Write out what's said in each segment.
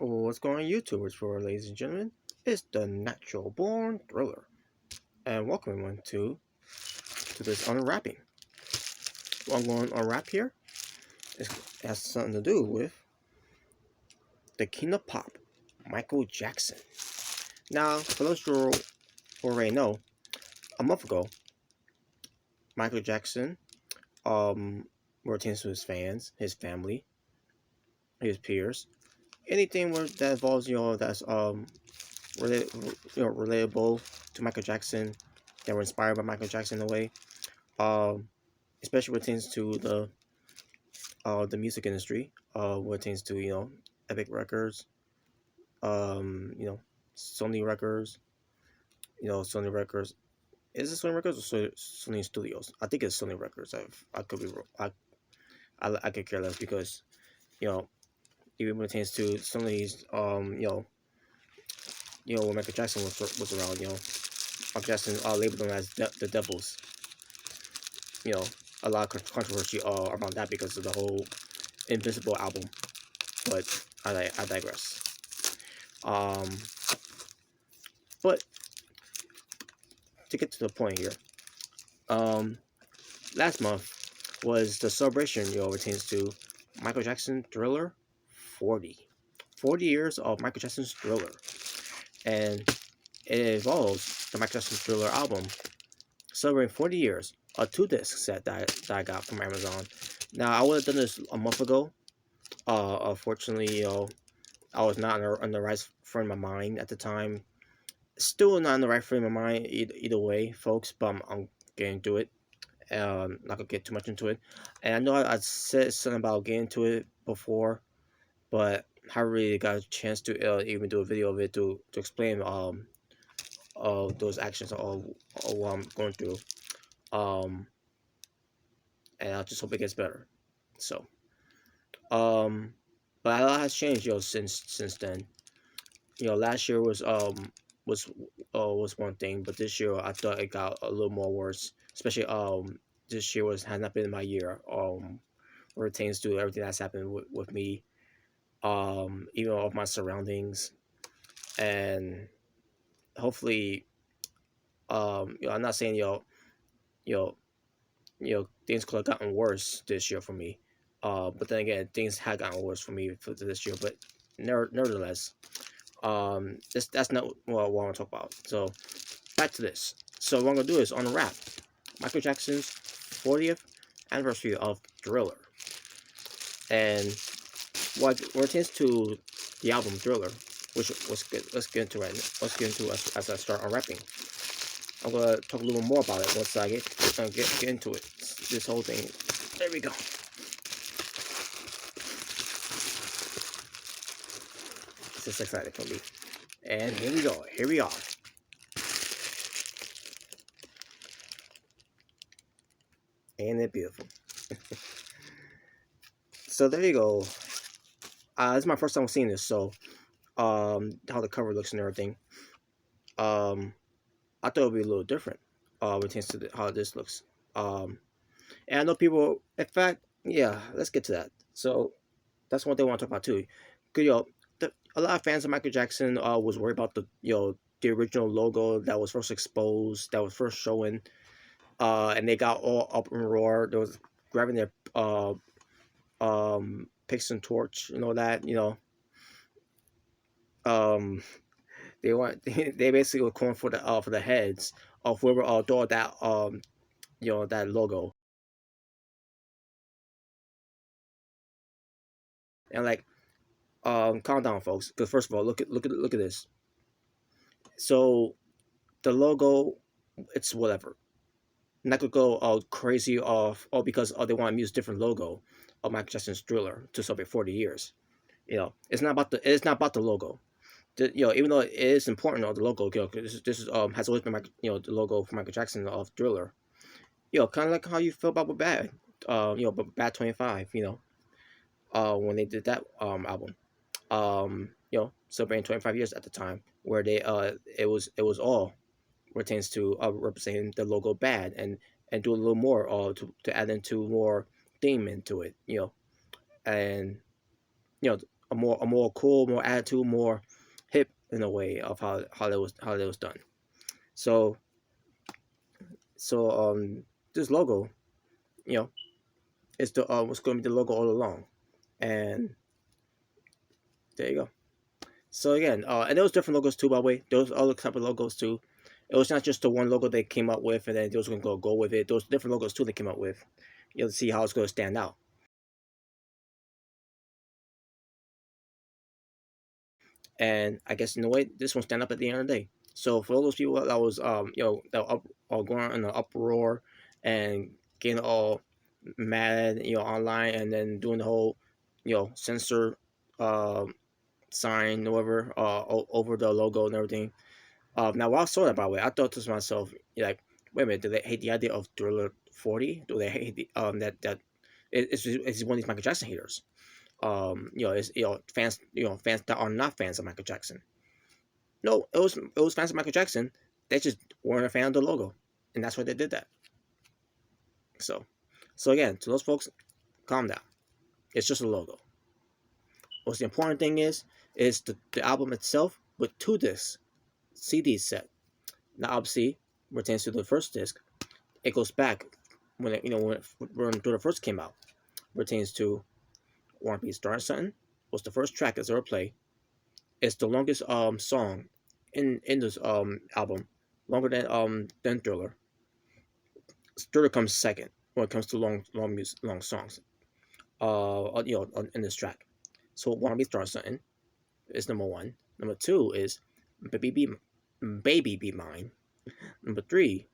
What's going on, YouTubers, for ladies and gentlemen? It's the Natural Born Thriller, and welcome everyone to this unwrapping. What I'm going to unwrap here has something to do with the King of Pop, Michael Jackson. Now, for those who already know, a month ago, Michael Jackson retains to his fans, his family, his peers, anything that involves that's relatable to Michael Jackson, that were inspired by Michael Jackson in a way. Um, Especially when it pertains to the music industry. When it pertains to Epic Records, Sony Records, Sony Records. Is it Sony Records or Sony Studios? I think it's Sony Records. I could be wrong. I could care less because you know even when it pertains to some of these when Michael Jackson was around, Michael Jackson labeled them as the Devils. You know, a lot of controversy around that because of the whole Invisible album, but I digress. Um, but to get to the point here, um, last month was the celebration, pertains to Michael Jackson Thriller 40. 40 years of Michael Jackson's Thriller, and it involves the Michael Jackson Thriller album celebrating 40 years. A 2-disc set that I got from Amazon. Now I would have done this a month ago. Unfortunately, I was not in the right frame of mind at the time. Still not in the right frame of mind either way, folks. But I'm getting to it. Not gonna get too much into it. And I know I said something about getting to it before, but I haven't really got a chance to even do a video of it to explain those actions of what I'm going through. Um, and I just hope it gets better. So, but a lot has changed, since then. Last year was was one thing, but this year I thought it got a little more worse. Especially this year has not been my year. Where it pertains to everything that's happened with me, even of my surroundings, and hopefully, I'm not saying you know, things could have gotten worse this year for me. But then again, things had gotten worse for me for this year. But nevertheless, that's not what I want to talk about. So back to this. So what I'm gonna do is unwrap Michael Jackson's 40th anniversary of Thriller, and what pertains to the album Thriller, which let's get into it. Let's get into it as I start unwrapping. I'm gonna talk a little more about it once I get into it. This whole thing. There we go. This is exciting for me. And here we go. Here we are. Ain't it beautiful? So there you go. This is my first time seeing this, so how the cover looks and everything. I thought it would be a little different. When it comes to how this looks. And I know people. In fact, yeah, let's get to that. So that's one thing I want to talk about too. Cause a lot of fans of Michael Jackson was worried about the original logo that was first exposed, that was first showing, and they got all up in roar. They was grabbing their picks and torch and all that. Um, they want they basically were calling for the heads of whoever thought that that logo. And like, calm down, folks, because first of all, look at this. So the logo, it's whatever. Not gonna go crazy off because they want to use different logo of Michael Jackson's Thriller to celebrate 40 years. It's not about the logo. Even though it is important on the logo, this is has always been the logo for Michael Jackson of Thriller. Kind of like how you feel about with Bad, but Bad 25. When they did that album, celebrating 25 years at the time, where it was all pertains to representing the logo Bad, and do a little more to add into more theme into it, and you know a more cool, more attitude, more hip in a way of how it was done. So so this logo, you know, is the was going to be the logo all along, and there you go. So again, and there was different logos too. By the way, there was other type of logos too. It was not just the one logo they came up with, and then they was gonna go with it. There was different logos too they came up with. You'll see how it's gonna stand out. And I guess in a way, this one stand up at the end of the day. So for all those people that was that were going in an uproar and getting all mad online and then doing the whole censor uh, sign or whatever over the logo and everything. Now while I saw that, by the way, I thought to myself like, wait a minute, do they hate the idea of Thriller 40? Do they hate that it's one of these Michael Jackson haters? It's fans, fans that are not fans of Michael Jackson. No, it was fans of Michael Jackson. They just weren't a fan of the logo, and that's why they did that. So, so again, to those folks, calm down. It's just a logo. What's the important thing is the album itself with 2 discs, CD set. Now, obviously, pertains to the first disc. It goes back when when Thriller first came out. Pertains to War and Peace, Starting Something was the first track that's ever played. It's the longest song in this album, longer than Thriller. Thriller comes second when it comes to long music, long songs. In this track. So "Wanna Be Star Something" is number one. Number two is "Baby Be Mine." Number three,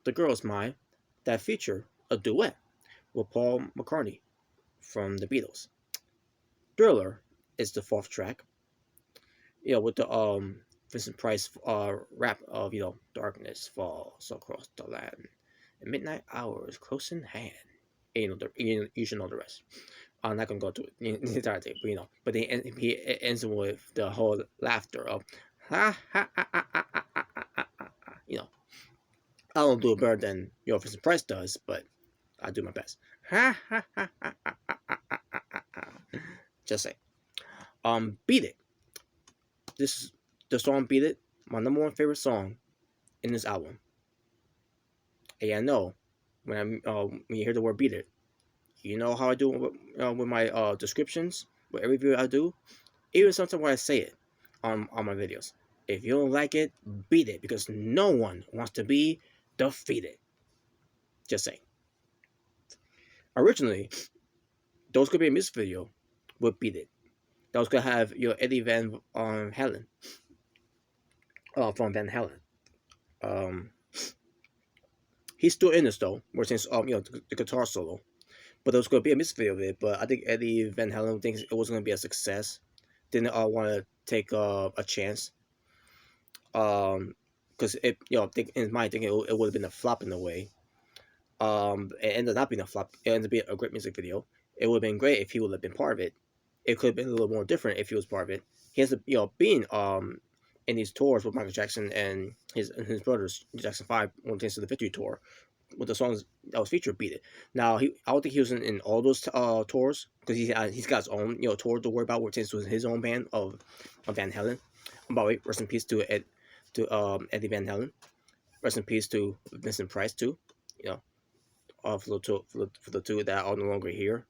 "The Girl's Mine," that feature a duet with Paul McCartney from the Beatles. Thriller is the fourth track, with the Vincent Price rap of "Darkness falls across the land, and midnight hours close in hand." You should know the rest. I'm not gonna go to it the entire thing, but he ends with the whole laughter of ha ha ha ha ha ha ha ha ha. I don't do it better than Vincent Price does, but I do my best. Ha ha ha ha ha ha ha ha ha. Just say, "Beat It." This is the song "Beat It," my number one favorite song in this album. And I know when you hear the word "Beat It," you know how I do with my descriptions, with every video I do, even sometimes when I say it on my videos. If you don't like it, beat it, because no one wants to be defeated. Just saying. Originally, there was gonna be a music video with "Beat It." That was gonna have Eddie Van Halen from Van Halen. Um, he's still in this though, where since the guitar solo. But there was gonna be a music video of it. But I think Eddie Van Halen thinks it wasn't gonna be a success. Didn't want to take a chance. Because it think in my thinking it would have been a flop in a way. It ended up being a flop. It ended up being a great music video. It would have been great if he would have been part of it. It could have been a little more different if he was part of it. He has to, being in these tours with Michael Jackson and his brothers, Jackson 5, One Taste of the Victory tour, with the songs that was featured, "Beat It." Now, I don't think he was in all those tours, because he's got his own tour to worry about, where it was his own band of Van Halen. By the way, rest in peace to Eddie Van Halen. Rest in peace to Vincent Price too. You know, for the two that are no longer here.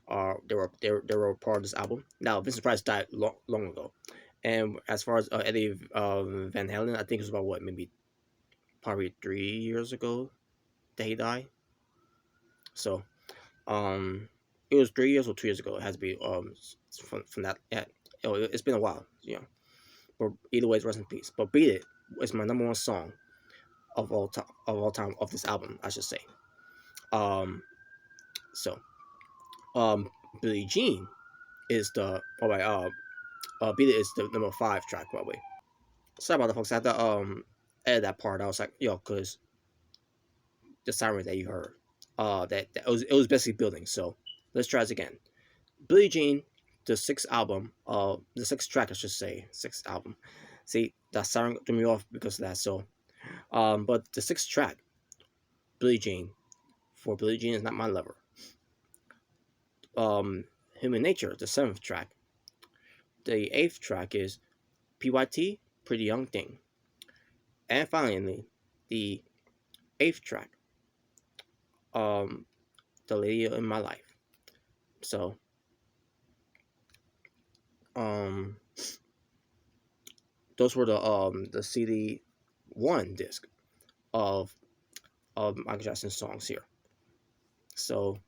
They were part of this album. Now Vincent Price died long ago, and as far as Eddie Van Halen, I think it was about maybe probably 3 years ago that he died. So it was 3 years or 2 years ago. It has to be from that. Yeah, it's been a while. But either way, rest in peace. But "Beat It" is my number one song of all time of this album, I should say. Um, so Billie Jean is the "Beat It" is the number 5 track, by the way. Sorry about the folks. I had to edit that part. I was like, cause the siren that you heard, that it was basically building. So let's try this again. Billie Jean, the sixth track, I should say, sixth album. See, that siren threw me off because of that. So, but the sixth track, Billie Jean, for "Billie Jean Is Not My Lover." Human Nature, the seventh track. The eighth track is PYT, Pretty Young Thing. And finally, the eighth track, um, The Lady in My Life. So, um, those were the CD one disc of Michael Jackson's songs here. So,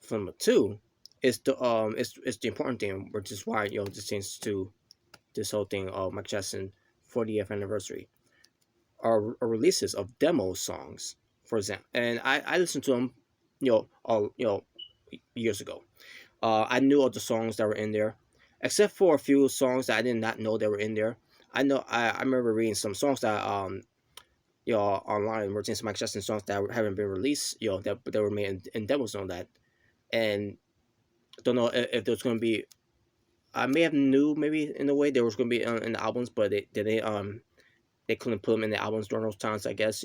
for number two, it's the important thing, which is why this changes to this whole thing of Michael Jackson 40th anniversary are releases of demo songs, for example. And I listened to them, all years ago. I knew all the songs that were in there, except for a few songs that I did not know they were in there. I remember reading some songs that online, were some Michael Jackson songs that haven't been released, that were made in demos on that, and don't know if there's going to be. I may have knew maybe in a way there was going to be in the albums, but they couldn't put them in the albums during those times, I guess,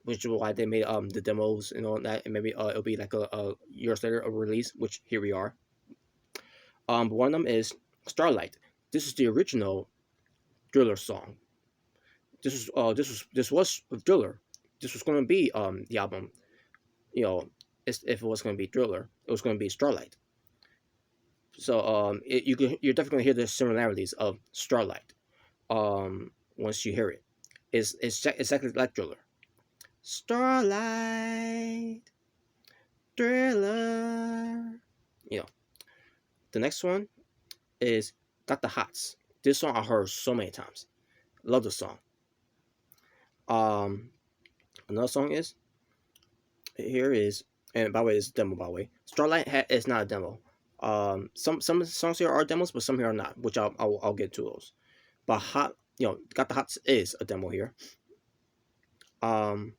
which is why they made the demos and all that, and maybe it'll be like a years later a release, which here we are. One of them is Starlight. This is the original Thriller song. This was Thriller. This was going to be the album. You know, if it was going to be Thriller, it was going to be Starlight. So you're definitely gonna hear the similarities of Starlight. Once you hear it, it's exactly like Thriller. Starlight, Thriller. You know, the next one is Got the Hots. This song I heard so many times. Love the song. Um, Another song is here is, and by the way, it's a demo. By the way, Starlight is not a demo. Some songs here are demos, but some here are not, which I'll get to those. But Got the Hots is a demo here. Um,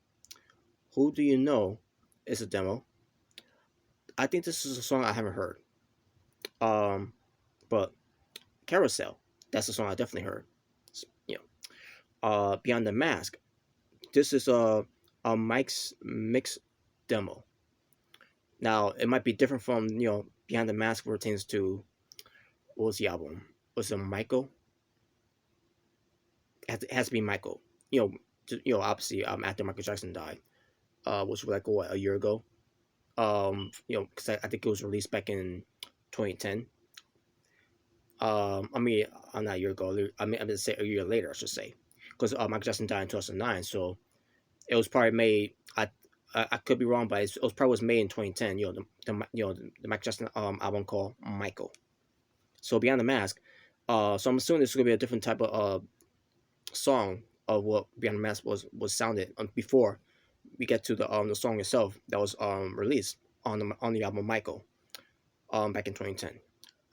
Who Do You Know is a demo. I think this is a song I haven't heard. Um, but Carousel, that's a song I definitely heard. You Beyond the Mask, this is a Mike's mix demo. Now it might be different from Beyond the Mask pertains to what was the album? Was it Michael? It has to be Michael. Obviously after Michael Jackson died, which was like what, a year ago. Because I think it was released back in 2010. I mean, not a year ago. I mean, I'm gonna say a year later, I should say, because Michael Jackson died in 2009. So it was probably made. I could be wrong, but it was probably was made in 2010. The Michael Jackson album called Michael. So Beyond the Mask. So I'm assuming this is gonna be a different type of song of what Beyond the Mask was sounded before we get to the song itself that was released on the album Michael back in 2010.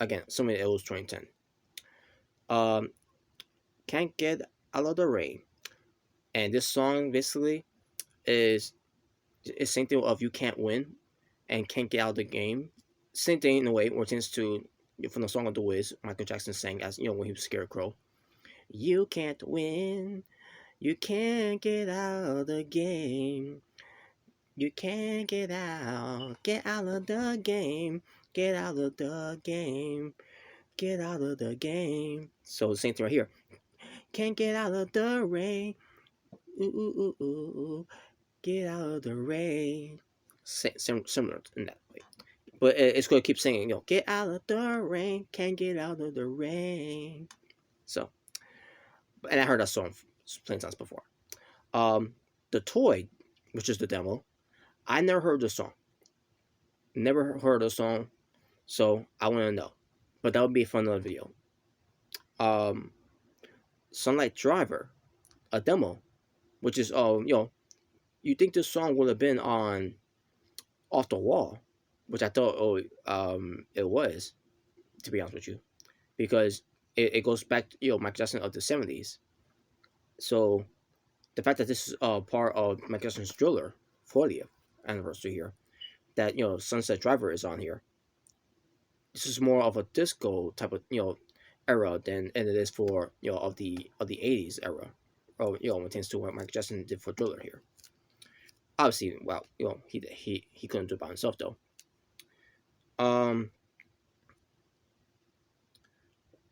Again, assuming it was 2010. Um, Can't Get Out of the Rain, and this song basically is same thing of You Can't Win and Can't Get Out of the Game. Same thing in a way, or tends to from the song of The Wiz, Michael Jackson sang as when he was Scarecrow. You can't win, you can't get out of the game. You can't get out of the game, get out of the game, get out of the game. So the same thing right here. Can't get out of the rain, ooh, ooh, ooh, ooh, get out of the rain. Similar in that way. But it's going to keep singing, get out of the rain, can't get out of the rain. So, and I heard that song plenty times before. The Toy, which is the demo, I never heard the song. Never heard the song, so I want to know. But that would be a fun little video. Um, Sunlight Driver, a demo, which is you think this song would have been on Off the Wall, which I thought it was, to be honest with you, because it goes back to Michael Jackson of the 70s. So the fact that this is part of Michael Jackson's Thriller 40th anniversary here, that Sunset Driver is on here. This is more of a disco type of era than it is for of the 80s era, or when it tends to what Michael Jackson did for Thriller here. Obviously, well, he couldn't do it by himself though. Um,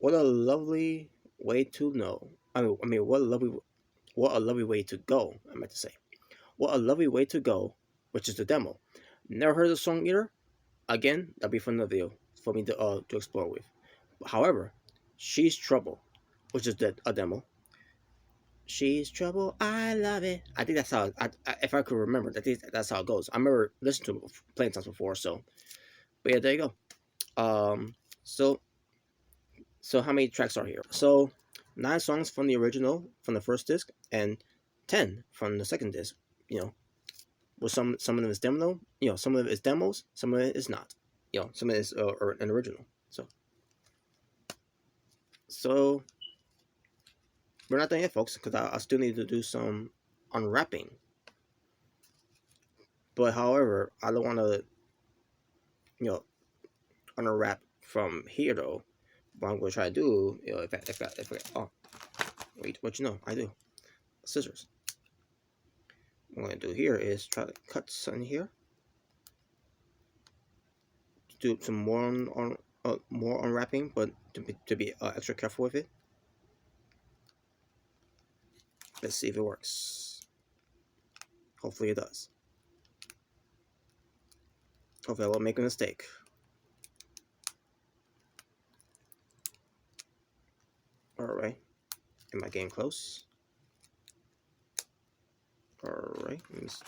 What a lovely way to know. I mean, what a lovely way to go. I meant to say, what a lovely way to go, which is the demo. Never heard the song either. Again, that'd be for another video for me to explore with. However, She's Trouble, which is a demo. She's trouble, I love it. I think that's how. If I could remember, I think that's how it goes. I remember listening to it playing times before. So, but yeah, there you go. So how many tracks are here? So 9 songs from the original, from the first disc, and 10 from the second disc. You know, with some of them is demo. You know, some of it is demos. Some of it is not. You know, some of it is or an original. So we're not done yet, folks, because I still need to do some unwrapping. But however, I don't want to, you know, unwrap from here though. What I'm going to try to do, you know, if I oh, wait, what you know, I do scissors. What I'm going to do here is try to cut some here. Do some more unwrapping, but to be extra careful with it. Let's see if it works. Hopefully it does. Hopefully I won't make a mistake. Alright. Am I getting close? Alright. Let's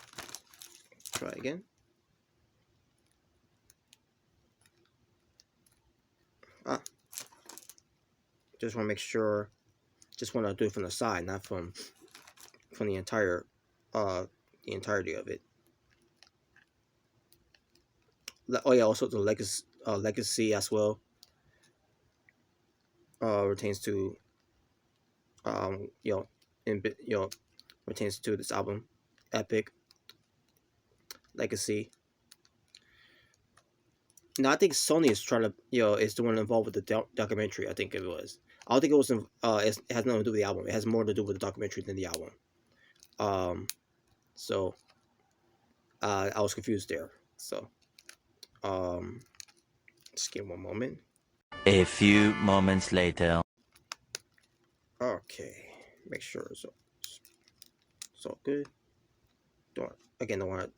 try again. Just want to make sure. Just want to do it from the side, not from the entirety of it. Oh yeah, also the legacy as well. Retains to retains to this album, Epic, Legacy. Now I think Sony is trying to is the one involved with the documentary. I think it was. I don't think it was. It has nothing to do with the album. It has more to do with the documentary than the album. So I was confused there. So just give me one moment. A few moments later. Okay, make sure it's all good. Don't want to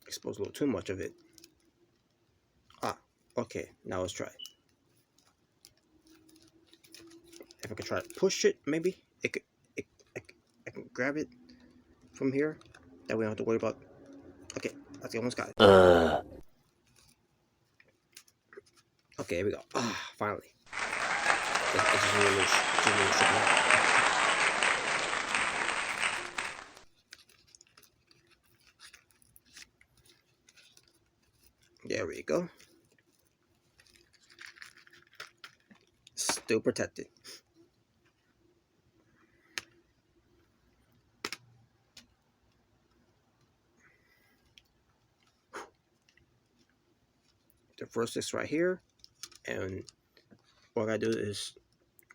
expose a little too much of it. Okay, now let's try. If I could try to push it, maybe I can grab it from here. That we don't have to worry about. Okay, I think I almost got it. Okay, here we go. Finally. It's just really there we go. Still protected. The first is right here, and what I gotta do is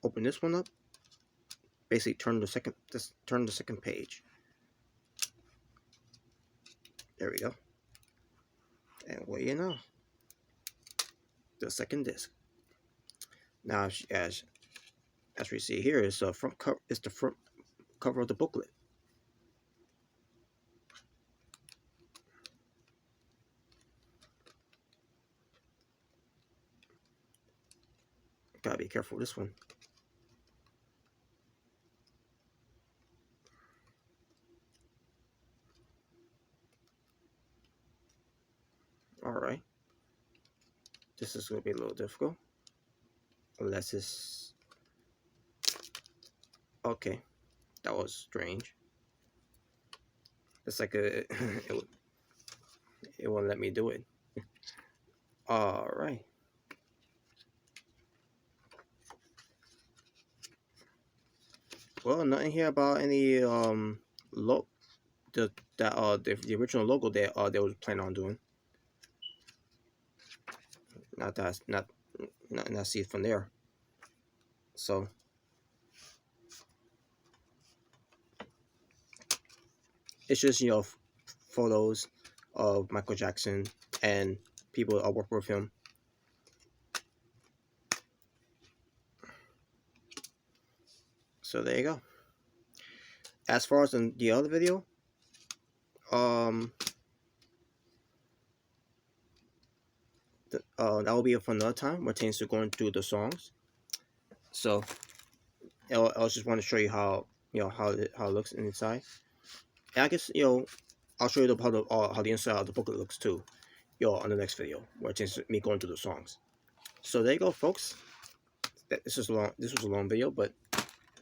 open this one up. Basically, turn the second page. There we go. And what you know, the second disc. Now, as we see here, is the front cover. Is the front cover of the booklet. Gotta be careful with this one. Alright. This is gonna be a little difficult. Unless it's okay. That was strange. It's like it won't let me do it. Alright. Well, nothing here about any the original logo that they was planning on doing. Not see it from there. So it's just photos of Michael Jackson and people that work with him. So there you go. As far as in the other video, that will be for another time. We're to going through the songs. So I just want to show you how how it looks inside. And I guess I'll show you how the inside of the booklet looks too. On the next video, where it's me going through the songs. So there you go, folks. This was a long video, but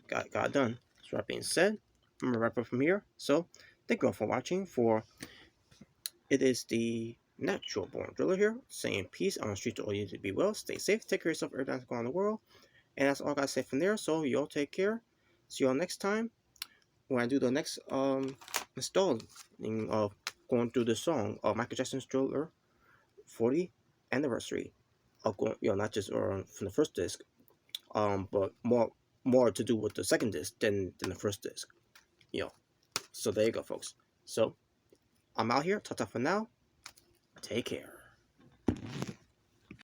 got it done. So that being said, I'm gonna wrap up from here. So thank you all for watching. It is the Natural Born Driller here, saying peace on the streets to all you to be well. Stay safe, take care of yourself, everything that's going on in the world. And that's all I gotta say from there. So y'all take care. See y'all next time when I do the next installing of going through the song of Michael Jackson's Thriller 40th anniversary of going, not just from the first disc, but more to do with the second disc than the first disc. So there you go, folks. So I'm out here. Ta-ta for now. Take care.